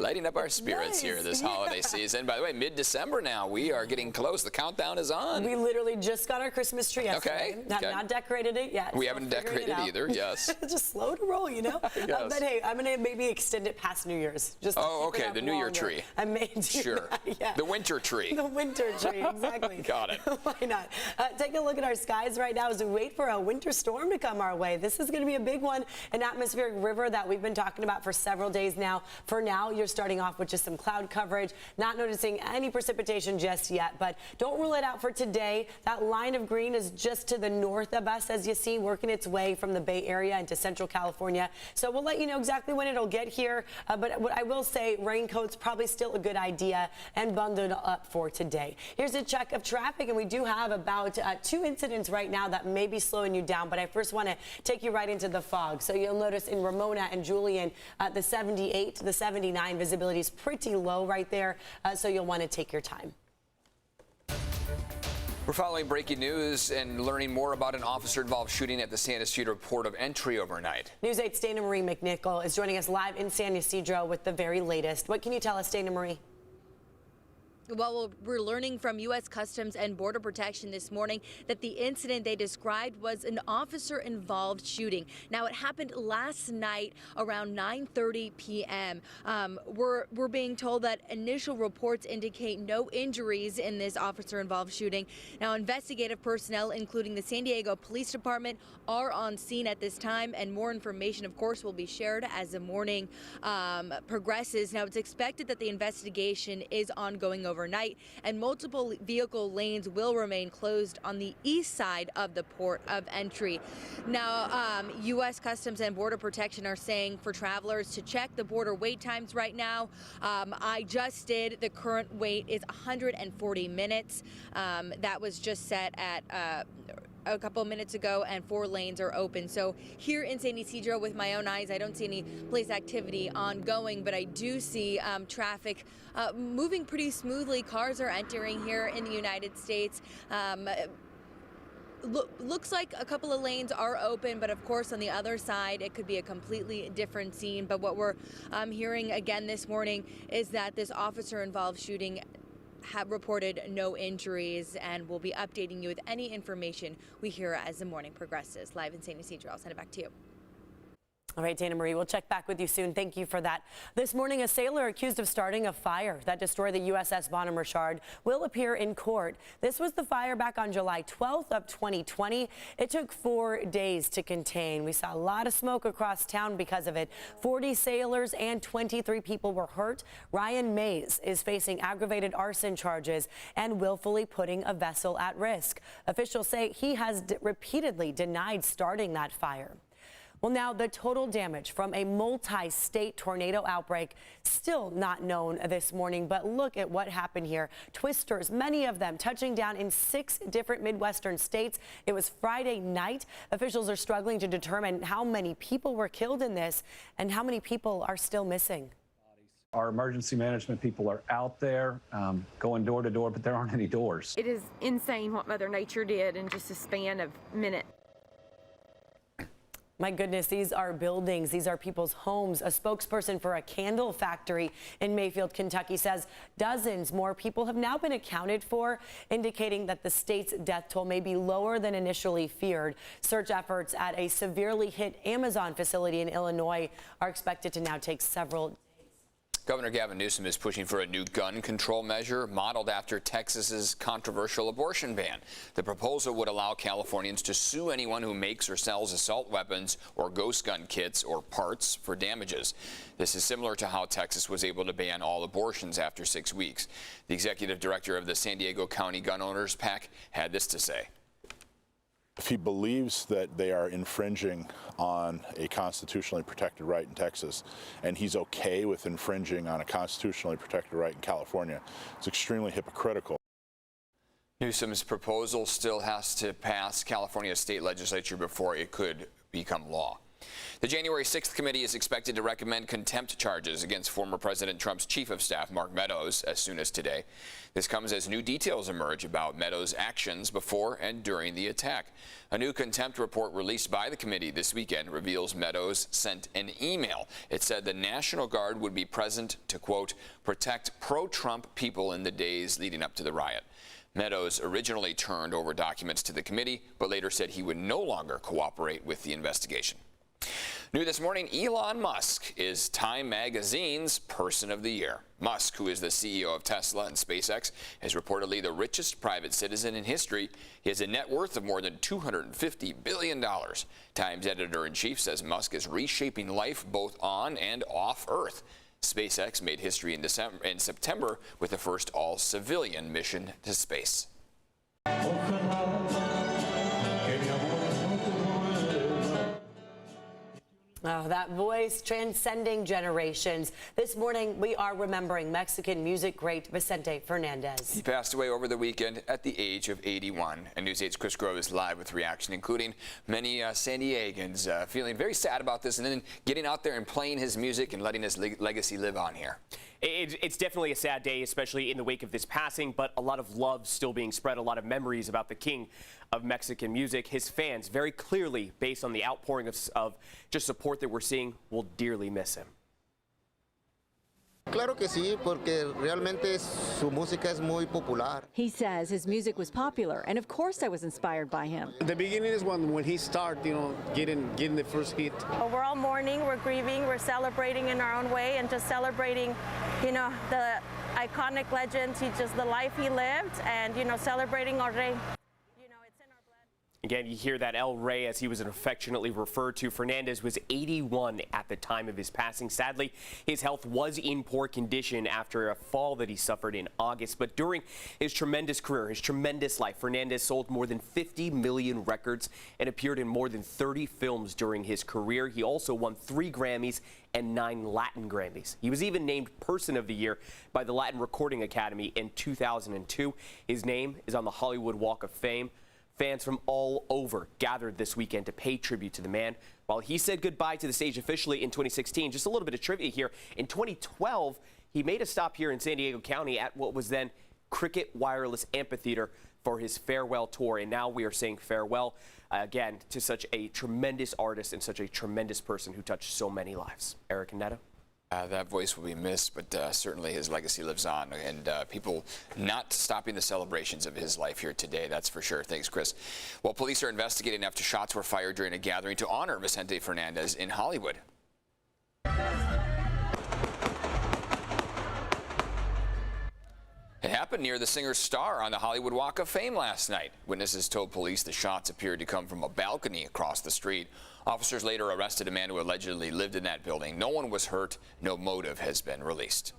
lighting up our spirits here this holiday season. By the way, mid-December now. We are getting close. The countdown is on. We literally just got our Christmas tree yesterday. Okay. Not decorated it yet. We haven't decorated either, yes. Just slow to roll, you know? Yes. But hey, I'm going to maybe extend it past New Year's. Just okay, the New Year tree. I may do Sure. that, yeah. The winter tree. The winter tree, exactly. Got it. Why not? Take a look at our skies right now as we wait for a winter storm to come our way. This is going to be a big one, an atmospheric river that we've been talking about for several days now. For now, you're starting off with just some cloud coverage, not noticing any precipitation just yet, but don't rule it out for today. That line of green is just to the north of us, as you see, working its way from the Bay Area into Central California. So we'll let you know exactly when it'll get here, but what I will say, raincoat's probably still a good idea and bundled up for today. Here's a check of traffic, and we do have about 2 incidents right now that may be slowing you down, but I first want to take you right into the fog. So you'll notice in Ramona and Julian, the 78 to the 79 visibility is pretty low right there, so you'll want to take your time. We're following breaking news and learning more about an officer-involved shooting at the San Ysidro port of entry overnight. News 8's Dana Marie McNichol is joining us live in San Ysidro with the very latest. What can you tell us, Dana Marie? Well, we're learning from U.S. Customs and Border Protection this morning that the incident they described was an officer-involved shooting. Now, it happened last night around 9:30 p.m. We're being told that initial reports indicate no injuries in this officer-involved shooting. Now, investigative personnel, including the San Diego Police Department, are on scene at this time, and more information, of course, will be shared as the morning progresses. Now, it's expected that the investigation is ongoing overnight, and multiple vehicle lanes will remain closed on the east side of the port of entry. Now, U.S. Customs and Border Protection are saying for travelers to check the border wait times right now. I just did. The current wait is 140 minutes. That was just set at a couple of minutes ago, and 4 lanes are open. So here in San Ysidro, with my own eyes, I don't see any police activity ongoing, but I do see traffic moving pretty smoothly. Cars are entering here in the United States. Looks like a couple of lanes are open, but of course on the other side it could be a completely different scene. But what we're hearing again this morning is that this officer-involved shooting have reported no injuries, and we'll be updating you with any information we hear as the morning progresses. Live in San Ysidro, I'll send it back to you. All right, Dana Marie, we'll check back with you soon. Thank you for that. This morning, a sailor accused of starting a fire that destroyed the USS Bonhomme Richard will appear in court. This was the fire back on July 12th of 2020. It took 4 days to contain. We saw a lot of smoke across town because of it. 40 sailors and 23 people were hurt. Ryan Mays is facing aggravated arson charges and willfully putting a vessel at risk. Officials say he has repeatedly denied starting that fire. Well, now the total damage from a multi-state tornado outbreak still not known this morning, but look at what happened here. Twisters, many of them touching down in 6 different Midwestern states. It was Friday night. Officials are struggling to determine how many people were killed in this and how many people are still missing. Our emergency management people are out there going door to door, but there aren't any doors. It is insane what Mother Nature did in just a span of minutes. My goodness, these are buildings. These are people's homes. A spokesperson for a candle factory in Mayfield, Kentucky says dozens more people have now been accounted for, indicating that the state's death toll may be lower than initially feared. Search efforts at a severely hit Amazon facility in Illinois are expected to now take several days. Governor Gavin Newsom is pushing for a new gun control measure modeled after Texas's controversial abortion ban. The proposal would allow Californians to sue anyone who makes or sells assault weapons or ghost gun kits or parts for damages. This is similar to how Texas was able to ban all abortions after 6 weeks. The executive director of the San Diego County Gun Owners PAC had this to say. If he believes that they are infringing on a constitutionally protected right in Texas, and he's okay with infringing on a constitutionally protected right in California, it's extremely hypocritical. Newsom's proposal still has to pass California's state legislature before it could become law. The January 6th committee is expected to recommend contempt charges against former President Trump's chief of staff, Mark Meadows, as soon as today. This comes as new details emerge about Meadows' actions before and during the attack. A new contempt report released by the committee this weekend reveals Meadows sent an email. It said the National Guard would be present to, quote, protect pro-Trump people in the days leading up to the riot. Meadows originally turned over documents to the committee, but later said he would no longer cooperate with the investigation. New this morning, Elon Musk is Time Magazine's Person of the Year. Musk, who is the CEO of Tesla and SpaceX, is reportedly the richest private citizen in history. He has a net worth of more than $250 billion. Time's editor-in-chief says Musk is reshaping life both on and off Earth. SpaceX made history in September with the first all-civilian mission to space. Oh, that voice transcending generations. This morning, we are remembering Mexican music great Vicente Fernandez. He passed away over the weekend at the age of 81. And News 8's Chris Grove is live with reaction, including many San Diegans feeling very sad about this and then getting out there and playing his music and letting his legacy live on here. It's definitely a sad day, especially in the wake of this passing, but a lot of love still being spread, a lot of memories about the king of Mexican music. His fans, very clearly, based on the outpouring of just support that we're seeing, will dearly miss him. Claro que sí, porque realmente su música es muy popular. He says his music was popular, and of course I was inspired by him. The beginning is when he started, getting the first hit. Well, we're all mourning, we're grieving, we're celebrating in our own way, and just celebrating, the iconic legends, the life he lived, and, celebrating our rey. Again, you hear that El Rey, as he was affectionately referred to. Fernandez was 81 at the time of his passing. Sadly, his health was in poor condition after a fall that he suffered in August. But during his tremendous career, his tremendous life, Fernandez sold more than 50 million records and appeared in more than 30 films during his career. He also won 3 Grammys and 9 Latin Grammys. He was even named Person of the Year by the Latin Recording Academy in 2002. His name is on the Hollywood Walk of Fame. Fans from all over gathered this weekend to pay tribute to the man. While he said goodbye to the stage officially in 2016, just a little bit of trivia here. In 2012, he made a stop here in San Diego County at what was then Cricket Wireless Amphitheater for his farewell tour. And now we are saying farewell again to such a tremendous artist and such a tremendous person who touched so many lives. Eric and Neto. That voice will be missed, but certainly his legacy lives on, and people not stopping the celebrations of his life here today, that's for sure. Thanks, Chris. Well, police are investigating after shots were fired during a gathering to honor Vicente Fernandez in Hollywood. It happened near the singer's star on the Hollywood Walk of Fame last night. Witnesses told police the shots appeared to come from a balcony across the street. Officers later arrested a man who allegedly lived in that building. No one was hurt. No motive has been released.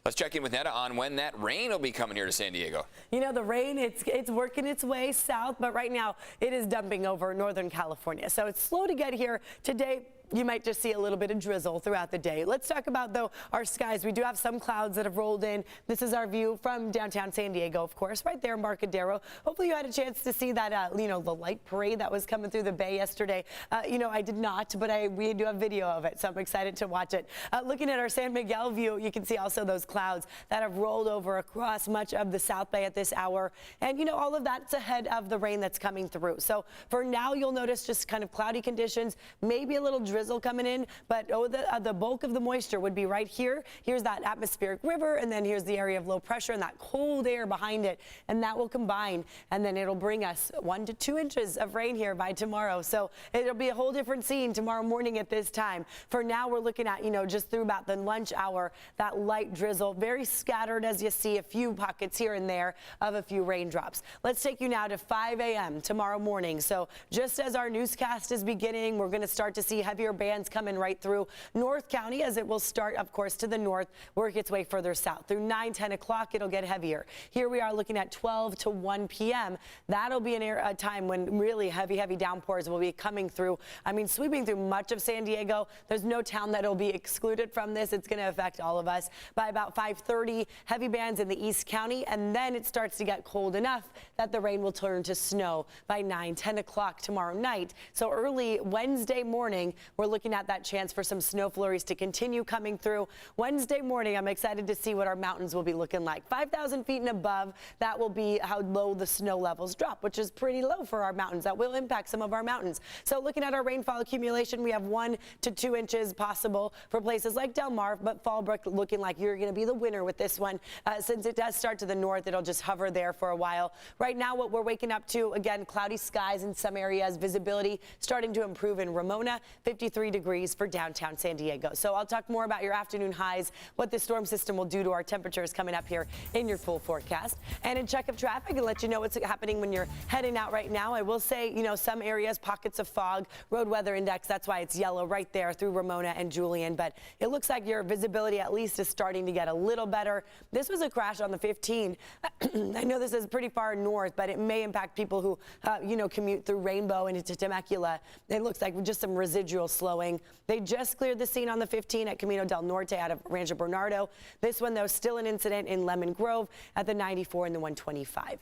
Let's check in with Netta on when that rain will be coming here to San Diego. The rain, it's working its way south, but right now it is dumping over Northern California. So it's slow to get here today. You might just see a little bit of drizzle throughout the day. Let's talk about, though, our skies. We do have some clouds that have rolled in. This is our view from downtown San Diego, of course, right there, Embarcadero. Hopefully you had a chance to see that, the light parade that was coming through the bay yesterday. I did not, but we do have video of it, so I'm excited to watch it. Looking at our San Miguel view, you can see also those clouds that have rolled over across much of the South Bay at this hour. And, all of that's ahead of the rain that's coming through. So for now, you'll notice just kind of cloudy conditions, maybe a little drizzle coming in, but the bulk of the moisture would be right here. Here's that atmospheric river, and then here's the area of low pressure and that cold air behind it, and that will combine, and then it'll bring us 1 to 2 inches of rain here by tomorrow. So it'll be a whole different scene tomorrow morning at this time. For now, we're looking at, just through about the lunch hour, that light drizzle, very scattered as you see, a few pockets here and there of a few raindrops. Let's take you now to 5 a.m. tomorrow morning. So just as our newscast is beginning, we're going to start to see heavier heavier bands coming right through North County as it will start, of course, to the north, work its way further south. Through 9, 10 o'clock, it'll get heavier. Here we are looking at 12 to 1 p.m. That'll be a time when really heavy downpours will be coming through. I mean, sweeping through much of San Diego. There's no town that'll be excluded from this. It's going to affect all of us. By about 5:30, heavy bands in the East County, and then it starts to get cold enough that the rain will turn to snow by 9, 10 o'clock tomorrow night. So early Wednesday morning, we're looking at that chance for some snow flurries to continue coming through. Wednesday morning, I'm excited to see what our mountains will be looking like. 5,000 feet and above, that will be how low the snow levels drop, which is pretty low for our mountains. That will impact some of our mountains. So looking at our rainfall accumulation, we have 1 to 2 inches possible for places like Del Mar, but Fallbrook looking like you're going to be the winner with this one. Since it does start to the north, it'll just hover there for a while. Right now, what we're waking up to, again, cloudy skies in some areas, visibility starting to improve in Ramona, 53 degrees for downtown San Diego. So I'll talk more about your afternoon highs, what the storm system will do to our temperatures coming up here in your full forecast. And in check of traffic and let you know what's happening when you're heading out right now. I will say, you know, some areas, pockets of fog, road weather index, that's why it's yellow right there through Ramona and Julian. But it looks like your visibility at least is starting to get a little better. This was a crash on the 15. I know this is pretty far north, but it may impact people who, you know, commute through Rainbow and into Temecula. It looks like just some residual slowing. They just cleared the scene on the 15 at Camino del Norte out of Rancho Bernardo. This one, though, still an incident in Lemon Grove at the 94 and the 125.